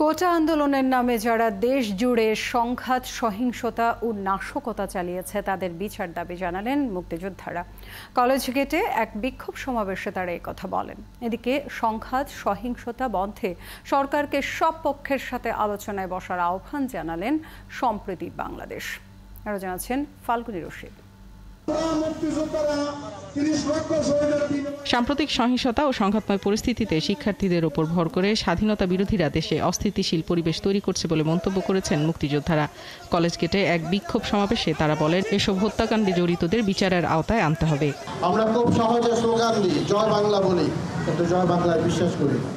কোটা আন্দোলনের নামে যারা দেশ জুড়ে সংঘাত, সহিংসতা ও নাশকতা চালিয়েছে তাদের বিচার দাবি জানালেন মুক্তিযোদ্ধারা। কলেজ গেটে এক বিক্ষোভ সমাবেশে তারা এই কথা বলেন। এদিকে সংঘাত, সহিংসতা বন্ধে সরকারকে সব পক্ষের সাথে আলোচনায় বসার আহ্বান জানালেন সম্প্রীতি বাংলাদেশ। আরও জানাচ্ছেন ফাল্গুনী রশিদ। সাম্প্রতিক সহিংসতা ও সংঘাতময় পরিস্থিতিতে শিক্ষার্থীদের ওপর ভর করে স্বাধীনতা বিরোধীরা দেশে অস্থিতিশীল পরিবেশ তৈরি করছে বলে মন্তব্য করেছেন মুক্তিযোদ্ধারা। কলেজ গেটে এক বিক্ষোভ সমাবেশে তারা বলেন, এসব হত্যাকাণ্ডে জড়িতদের বিচারের আওতায় আনতে হবে। আমরা খুব সহজে স্লোগান দিই, জয় বাংলা বলি, কিন্তু জয় বাংলায় বিশ্বাস করি না।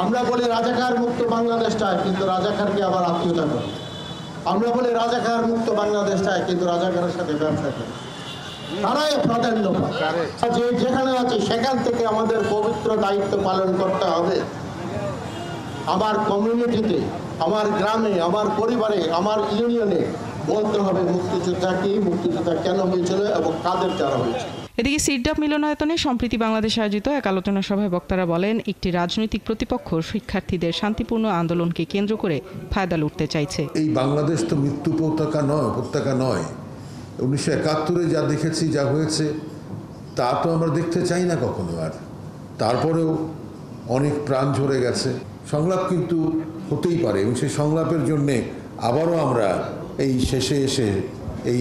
আমরা বলি রাজাকার মুক্ত বাংলাদেশ চাই, কিন্তু রাজাকারকে আবার আত্মীয়তা করি। আমরা বলি রাজাকার মুক্ত বাংলাদেশ চাই, কিন্তু রাজাকারের সাথে ব্যবসা করি। তারাই প্রাধান্য পায়। যেখানে আছে সেখান থেকে আমাদের পবিত্র দায়িত্ব পালন করতে হবে। আমার কমিউনিটিতে, আমার গ্রামে, আমার পরিবারে, আমার ইউনিয়নে বলতে হবে মুক্তিযোদ্ধা কি, মুক্তিযোদ্ধা কেন হয়েছিল এবং কাদের দ্বারা হয়েছে। এদিকে সিরডাপ মিলনায়তনে সম্প্রীতি বাংলাদেশ আয়োজিত এক আলোচনা সভায় বক্তারা বলেন, একটি রাজনৈতিক প্রতিপক্ষ শিক্ষার্থীদের শান্তিপূর্ণ আন্দোলনকে কেন্দ্র করে ফায়দা লুটতে চাইছে। এই বাংলাদেশ তো মৃত্যু উপত্যকা নয়। 1971 যা দেখেছি, যা হয়েছে, তা তো আমরা দেখতে চাই না কখনো। আর তারপরেও অনেক প্রাণ ঝরে গেছে। সংলাপ কিন্তু হতেই পারে, এবং সেই সংলাপের জন্যে আবারও আমরা এই শেষে এসে এই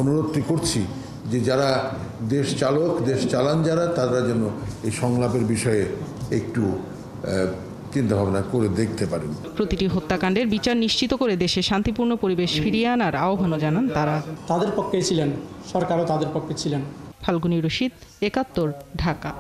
অনুরোধটি করছি যে যারা দেশ চালান যারা, তারা যেন এই সংলাপের বিষয়ে একটু চিন্তাভাবনা করে দেখতে পারেন। প্রতিটি হত্যাকাণ্ডের বিচার নিশ্চিত করে দেশে শান্তিপূর্ণ পরিবেশ ফিরিয়ে আনার আহ্বানও জানান তারা। তাদের পক্ষে ছিলেন, সরকারও তাদের পক্ষে ছিলেন। ফাল্গুনী রশিদ, ৭১, ঢাকা।